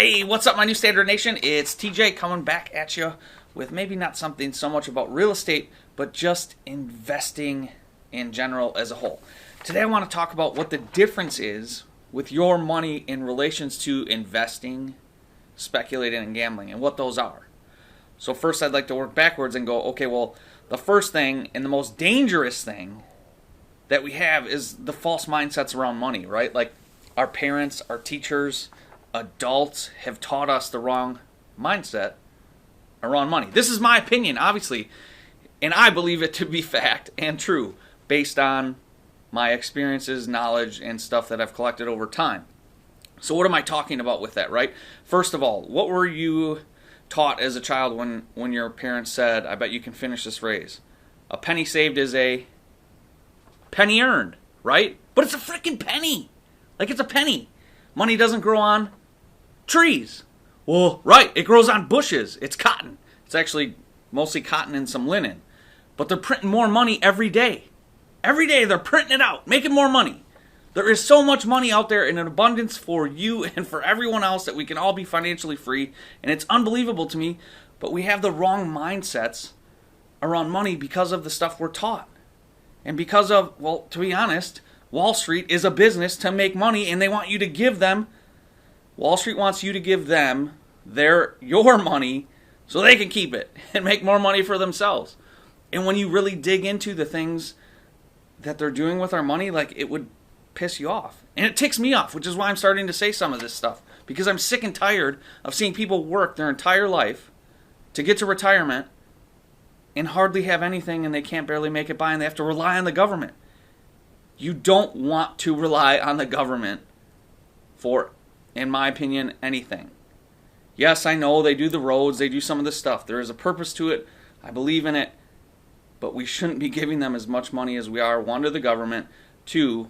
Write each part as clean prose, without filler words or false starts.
Hey, what's up, my new Standard Nation? It's TJ coming back at you with maybe not something so much about real estate, but just investing in general as a whole. Today I want to talk about what the difference is with your money in relations to investing, speculating, and gambling, and what those are. So first I'd like to work backwards and go, okay, well, the first thing and the most dangerous thing that we have is the false mindsets around money, right? Like our parents, our teachers, adults have taught us the wrong mindset around money. This is my opinion, obviously, and I believe it to be fact and true based on my experiences, knowledge, and stuff that I've collected over time. So what am I talking about with that, right? First of all, what were you taught as a child when your parents said, I bet you can finish this raise? A penny saved is a penny earned, right? But it's a freaking penny. Like, it's a penny. Money doesn't grow on trees. Well, right, it grows on bushes. It's cotton. It's actually mostly cotton and some linen. But they're printing more money every day. Every day they're printing it out, making more money. There is so much money out there in an abundance for you and for everyone else that we can all be financially free. And it's unbelievable to me, but we have the wrong mindsets around money because of the stuff we're taught. And because of, well, to be honest, Wall Street is a business to make money, and they want you to give them, Wall Street wants you to give them your money so they can keep it and make more money for themselves. And when you really dig into the things that they're doing with our money, like, it would piss you off. And it ticks me off, which is why I'm starting to say some of this stuff. Because I'm sick and tired of seeing people work their entire life to get to retirement and hardly have anything, and they can't barely make it by, and they have to rely on the government. You don't want to rely on the government for, in my opinion, anything. Yes, I know they do the roads, they do some of this stuff. There is a purpose to it. I believe in it. But we shouldn't be giving them as much money as we are, one, to the government, two,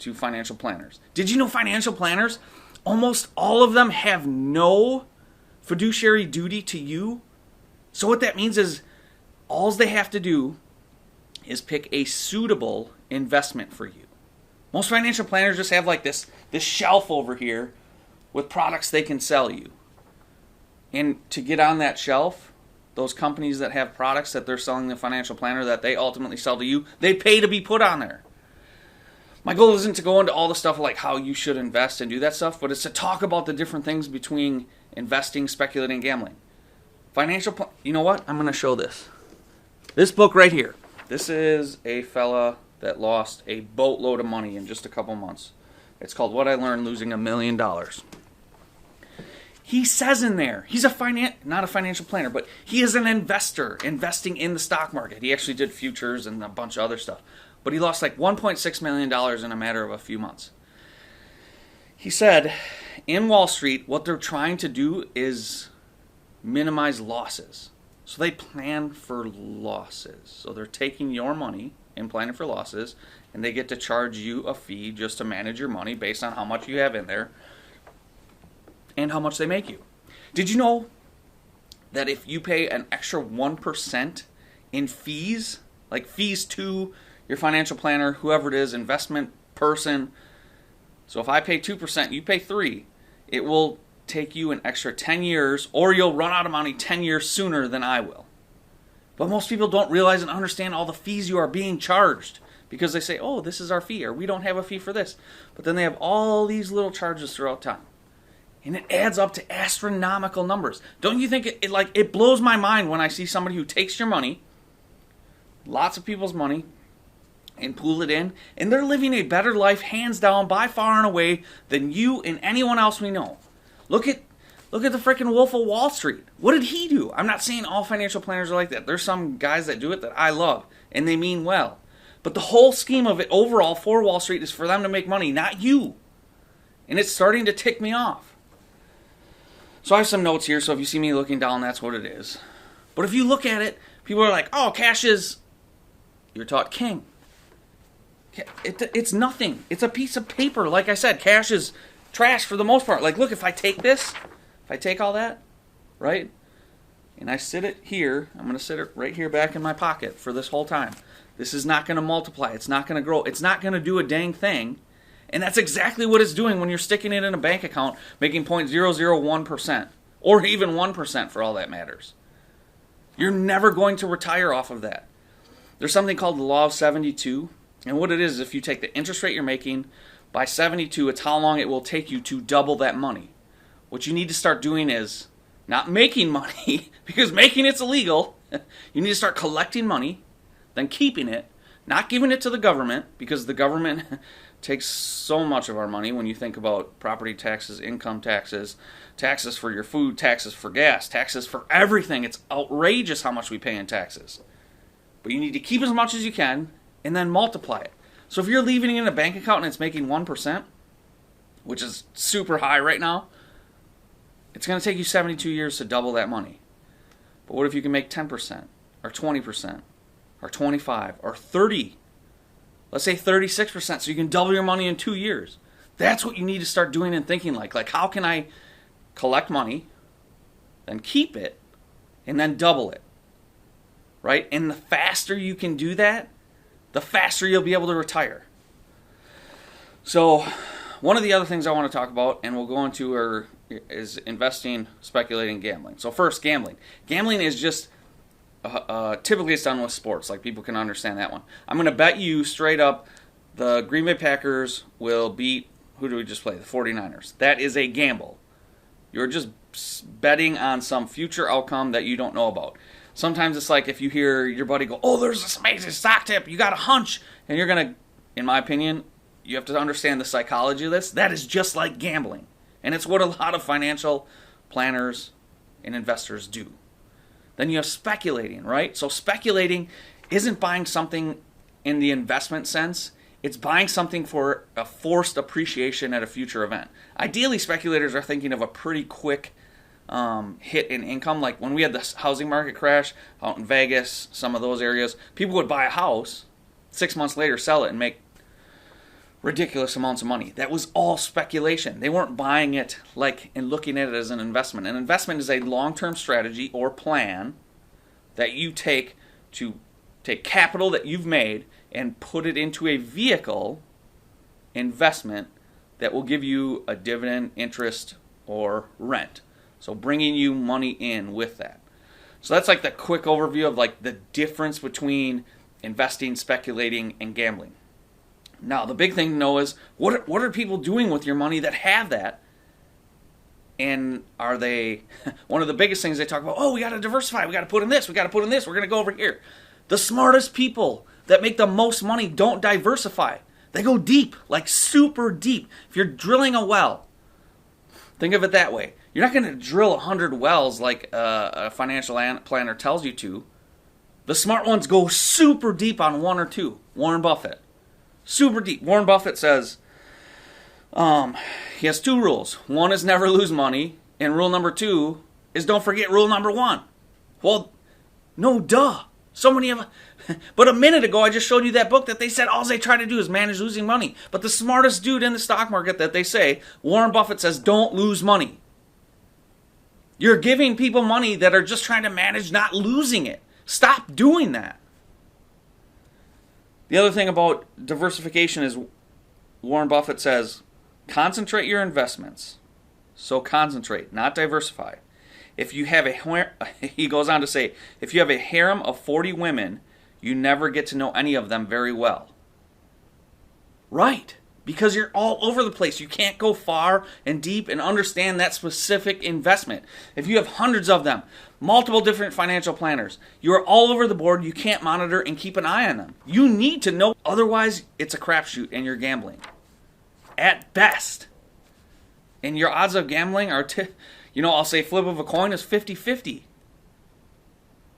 to financial planners. Did you know financial planners, almost all of them have no fiduciary duty to you? So what that means is all they have to do is pick a suitable investment for you. Most financial planners just have like this shelf over here with products they can sell you. And to get on that shelf, those companies that have products that they're selling the financial planner that they ultimately sell to you, they pay to be put on there. My goal isn't to go into all the stuff like how you should invest and do that stuff, but it's to talk about the different things between investing, speculating, and gambling. You know what? I'm going to show this. This book right here. This is a fella that lost a boatload of money in just a couple months. It's called What I Learned Losing $1 Million. He says in there, he's not a financial planner, but he is an investor investing in the stock market. He actually did futures and a bunch of other stuff. But he lost like $1.6 million in a matter of a few months. He said, in Wall Street, what they're trying to do is minimize losses. So they plan for losses. So they're taking your money and planning for losses, and they get to charge you a fee just to manage your money based on how much you have in there and how much they make you. Did you know that if you pay an extra 1% in fees, like fees to your financial planner, whoever it is, investment person, so if I pay 2%, you pay 3%, it will take you an extra 10 years, or you'll run out of money 10 years sooner than I will. But most people don't realize and understand all the fees you are being charged because they say, oh, this is our fee, or we don't have a fee for this. But then they have all these little charges throughout time. And it adds up to astronomical numbers. Don't you think it blows my mind when I see somebody who takes your money, lots of people's money, and pool it in, and they're living a better life, hands down, by far and away, than you and anyone else we know. Look at the freaking Wolf of Wall Street. What did he do? I'm not saying all financial planners are like that. There's some guys that do it that I love, and they mean well. But the whole scheme of it overall for Wall Street is for them to make money, not you. And it's starting to tick me off. So I have some notes here, so if you see me looking down, that's what it is. But if you look at it, people are like, oh, cash is, you're taught, king. It's nothing. It's a piece of paper. Like I said, cash is trash for the most part. Like, look, if I take all that, right, and I sit it here, I'm going to sit it right here back in my pocket for this whole time. This is not going to multiply. It's not going to grow. It's not going to do a dang thing. And that's exactly what it's doing when you're sticking it in a bank account, making 0.001%, or even 1% for all that matters. You're never going to retire off of that. There's something called the law of 72. And what it is, if you take the interest rate you're making by 72, it's how long it will take you to double that money. What you need to start doing is not making money, because making it's illegal. You need to start collecting money, then keeping it, not giving it to the government, because the government takes so much of our money when you think about property taxes, income taxes, taxes for your food, taxes for gas, taxes for everything. It's outrageous how much we pay in taxes. But you need to keep as much as you can and then multiply it. So if you're leaving it in a bank account and it's making 1%, which is super high right now, it's going to take you 72 years to double that money. But what if you can make 10% or 20% or 25 or 30? Let's say 36%, so you can double your money in 2 years. That's what you need to start doing and thinking like how can I collect money, then keep it, and then double it, right? And the faster you can do that, the faster you'll be able to retire. So one of the other things I want to talk about, and we'll go into, is investing, speculating, gambling. So first, gambling. Gambling is just, typically it's done with sports, like people can understand that one. I'm going to bet you straight up the Green Bay Packers will beat, who do we just play? The 49ers. That is a gamble. You're just betting on some future outcome that you don't know about. Sometimes it's like if you hear your buddy go, oh, there's this amazing stock tip, you got a hunch, and you're going to, in my opinion, you have to understand the psychology of this. That is just like gambling. And it's what a lot of financial planners and investors do. Then you have speculating, right? So speculating isn't buying something in the investment sense. It's buying something for a forced appreciation at a future event. Ideally, speculators are thinking of a pretty quick hit in income. Like when we had the housing market crash out in Vegas, some of those areas, people would buy a house, 6 months later sell it and make ridiculous amounts of money. That was all speculation. They weren't buying it like and looking at it as an investment. An investment is a long-term strategy or plan that you take to take capital that you've made and put it into a vehicle investment that will give you a dividend, interest, or rent. So bringing you money in with that. So that's like the quick overview of like the difference between investing, speculating, and gambling. Now, the big thing to know is what are people doing with your money that have that? And are they, one of the biggest things they talk about, oh, we got to diversify, we got to put in this, we got to put in this, we're going to go over here. The smartest people that make the most money don't diversify. They go deep, like super deep. If you're drilling a well, think of it that way. You're not going to drill 100 wells like a financial planner tells you to. The smart ones go super deep on one or two. Warren Buffett. Super deep. Warren Buffett says he has two rules. One is never lose money, and rule number 2 is don't forget rule number 1. Well, no duh. So many of but a minute ago I just showed you that book that they said all they try to do is manage losing money. But the smartest dude in the stock market that they say, Warren Buffett says, don't lose money. You're giving people money that are just trying to manage not losing it. Stop doing that. The other thing about diversification is Warren Buffett says, concentrate your investments. So concentrate, not diversify. If you have he goes on to say, if you have a harem of 40 women, you never get to know any of them very well. Right. Because you're all over the place. You can't go far and deep and understand that specific investment. If you have hundreds of them, multiple different financial planners, you're all over the board, you can't monitor and keep an eye on them. You need to know, otherwise it's a crapshoot and you're gambling. At best. And your odds of gambling are, I'll say flip of a coin is 50-50.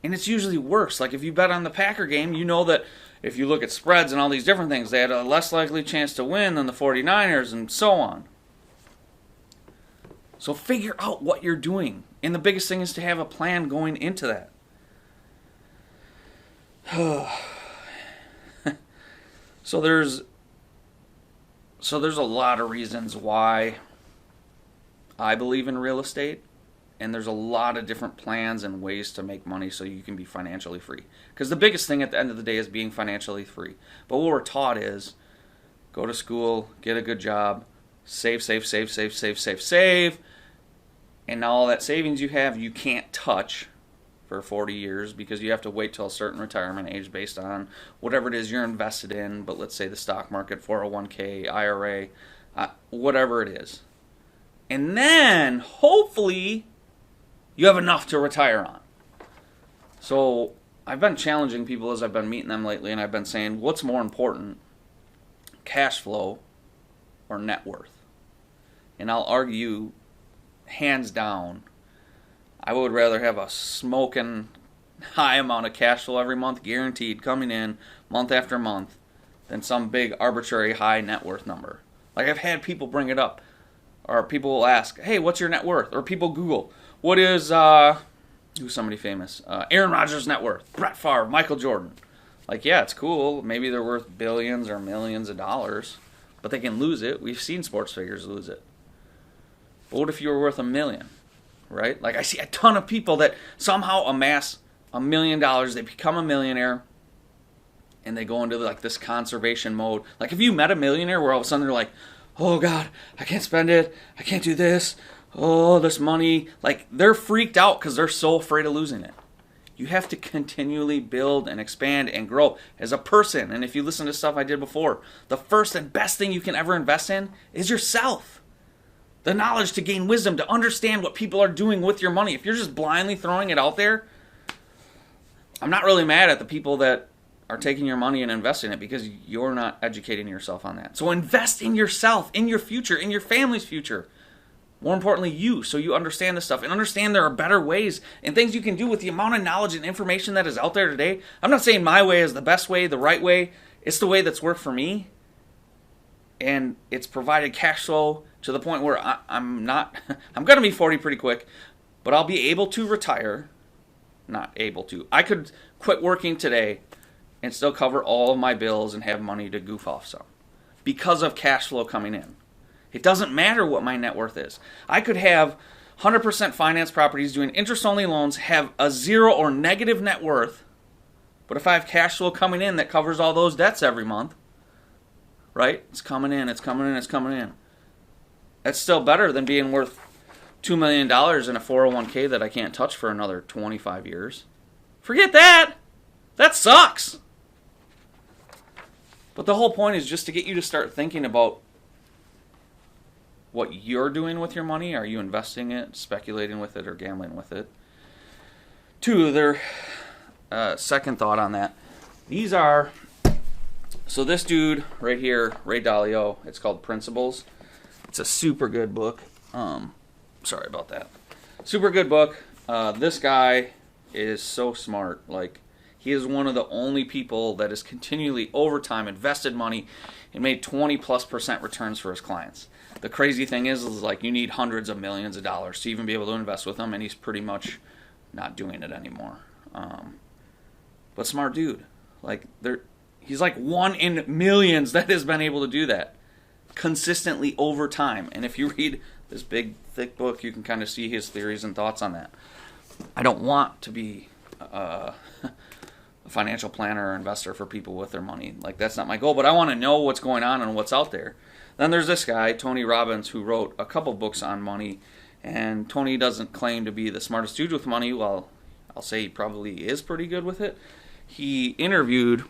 And it's usually worse. Like if you bet on the Packer game, you know that if you look at spreads and all these different things, they had a less likely chance to win than the 49ers and so on. So figure out what you're doing. And the biggest thing is to have a plan going into that. So there's a lot of reasons why I believe in real estate, and there's a lot of different plans and ways to make money so you can be financially free. Because the biggest thing at the end of the day is being financially free. But what we're taught is go to school, get a good job, save, save, save, save, save, save, save, and now all that savings you have you can't touch for 40 years because you have to wait till a certain retirement age based on whatever it is you're invested in, but let's say the stock market, 401k, IRA, whatever it is. And then, hopefully, you have enough to retire on. So, I've been challenging people as I've been meeting them lately, and I've been saying, what's more important, cash flow or net worth? And I'll argue, hands down, I would rather have a smoking high amount of cash flow every month, guaranteed, coming in month after month, than some big arbitrary high net worth number. Like, I've had people bring it up, or people will ask, hey, what's your net worth? Or people Google, what is, who's somebody famous? Aaron Rodgers' net worth, Brett Favre, Michael Jordan. Like, yeah, it's cool. Maybe they're worth billions or millions of dollars, but they can lose it. We've seen sports figures lose it. But what if you were worth $1 million, right? Like, I see a ton of people that somehow amass $1 million. They become a millionaire, and they go into, like, this conservation mode. Like, have you met a millionaire where all of a sudden they're like, oh, God, I can't spend it. I can't do this. Oh, this money. Like, they're freaked out because they're so afraid of losing it. You have to continually build and expand and grow as a person. And if you listen to stuff I did before, the first and best thing you can ever invest in is yourself. The knowledge to gain wisdom, to understand what people are doing with your money. If you're just blindly throwing it out there, I'm not really mad at the people that are taking your money and investing it because you're not educating yourself on that. So invest in yourself, in your future, in your family's future. More importantly, you, so you understand this stuff and understand there are better ways and things you can do with the amount of knowledge and information that is out there today. I'm not saying my way is the best way, the right way. It's the way that's worked for me. And it's provided cash flow to the point where I'm going to be 40 pretty quick, but I'll be able to retire. Not able to. I could quit working today and still cover all of my bills and have money to goof off some because of cash flow coming in. It doesn't matter what my net worth is. I could have 100% finance properties doing interest-only loans, have a zero or negative net worth, but if I have cash flow coming in that covers all those debts every month, right? It's coming in, it's coming in, it's coming in. That's still better than being worth $2 million in a 401k that I can't touch for another 25 years. Forget that! That sucks! But the whole point is just to get you to start thinking about what you're doing with your money. Are you investing it, speculating with it, or gambling with it? Two, their second thought on that. These are, so this dude right here, Ray Dalio, it's called Principles. It's a super good book. Sorry about that. Super good book. This guy is so smart. Like, he is one of the only people that has continually, over time, invested money and made 20+% returns for his clients. The crazy thing is like, you need hundreds of millions of dollars to even be able to invest with him, and he's pretty much not doing it anymore. But smart dude. Like, he's like one in millions that has been able to do that consistently over time. And if you read this big, thick book, you can kind of see his theories and thoughts on that. I don't want to be a financial planner or investor for people with their money. Like, that's not my goal, but I want to know what's going on and what's out there. Then there's this guy, Tony Robbins, who wrote a couple books on money, and Tony doesn't claim to be the smartest dude with money. Well, I'll say he probably is pretty good with it. He interviewed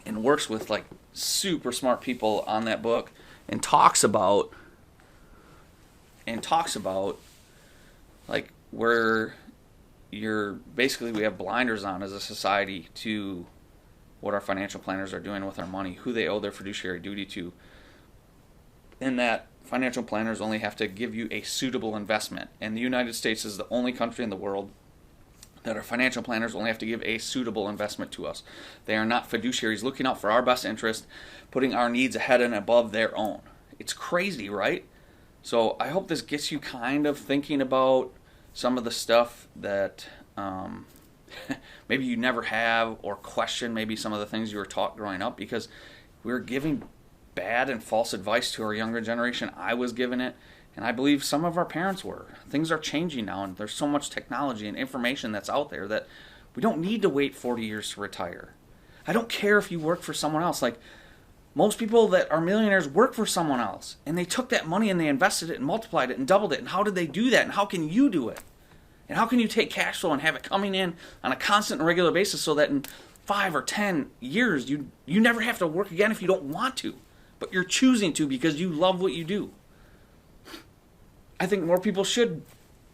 and works with like super smart people on that book and talks about like where we have blinders on as a society to what our financial planners are doing with our money, who they owe their fiduciary duty to, and that financial planners only have to give you a suitable investment. And the United States is the only country in the world that our financial planners only have to give a suitable investment to us. They are not fiduciaries looking out for our best interest, putting our needs ahead and above their own. It's crazy, right? So I hope this gets you kind of thinking about some of the stuff that maybe you never have, or question maybe some of the things you were taught growing up, because we're giving bad and false advice to our younger generation. I was given it, and I believe some of our parents were. Things are changing now, and there's so much technology and information that's out there that we don't need to wait 40 years to retire. I don't care if you work for someone else. Like, Most people that are millionaires work for someone else, and they took that money and they invested it and multiplied it and doubled it. And how did they do that? And how can you do it? And how can you take cash flow and have it coming in on a constant and regular basis so that in 5 or 10 years you never have to work again if you don't want to, but you're choosing to because you love what you do? I think more people should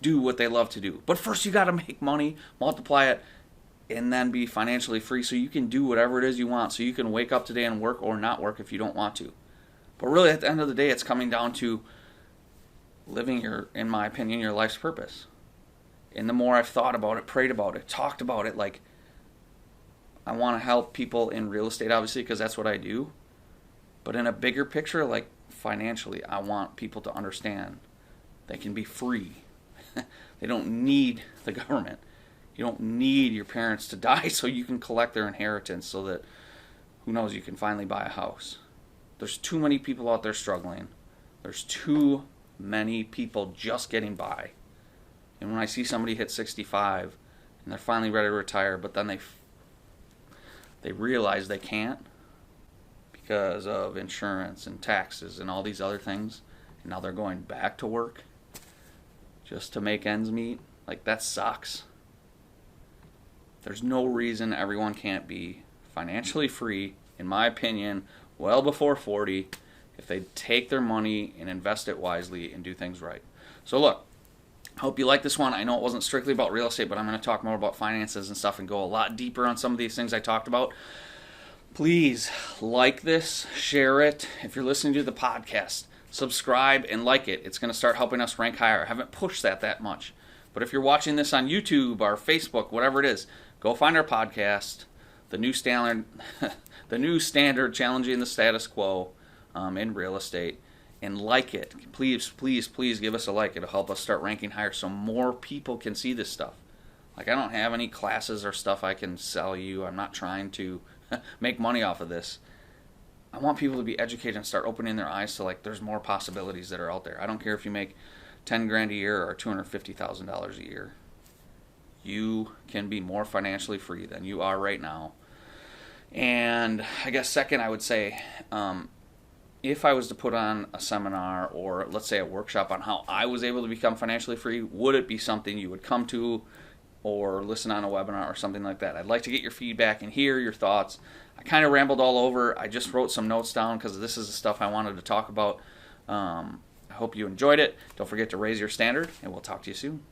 do what they love to do. But first you got to make money, multiply it, and then be financially free so you can do whatever it is you want, so you can wake up today and work or not work if you don't want to. But really, at the end of the day, it's coming down to living in my opinion, your life's purpose. And the more I've thought about it, prayed about it, talked about it, like, I want to help people in real estate, obviously, because that's what I do. But in a bigger picture, like financially, I want people to understand they can be free. They don't need the government. You don't need your parents to die so you can collect their inheritance so that, who knows, you can finally buy a house. There's too many people out there struggling. There's too many people just getting by. And when I see somebody hit 65 and they're finally ready to retire, but then they realize they can't because of insurance and taxes and all these other things, and now they're going back to work just to make ends meet, like, that sucks. There's no reason everyone can't be financially free, in my opinion, well before 40, if they take their money and invest it wisely and do things right. So look, I hope you like this one. I know it wasn't strictly about real estate, but I'm going to talk more about finances and stuff and go a lot deeper on some of these things I talked about. Please like this, share it. If you're listening to the podcast, subscribe and like it. It's going to start helping us rank higher. I haven't pushed that much. But if you're watching this on YouTube or Facebook, whatever it is, go find our podcast, The New Standard, The New Standard Challenging the Status Quo in Real Estate, and like it. Please, please, please give us a like. It'll help us start ranking higher so more people can see this stuff. Like, I don't have any classes or stuff I can sell you. I'm not trying to make money off of this. I want people to be educated and start opening their eyes to, like, there's more possibilities that are out there. I don't care if you make $10,000 a year or $250,000 a year. You can be more financially free than you are right now. And I guess second, I would say, if I was to put on a seminar or, let's say, a workshop on how I was able to become financially free, would it be something you would come to or listen on a webinar or something like that? I'd like to get your feedback and hear your thoughts. I kind of rambled all over. I just wrote some notes down because this is the stuff I wanted to talk about. I hope you enjoyed it. Don't forget to raise your standard, and we'll talk to you soon.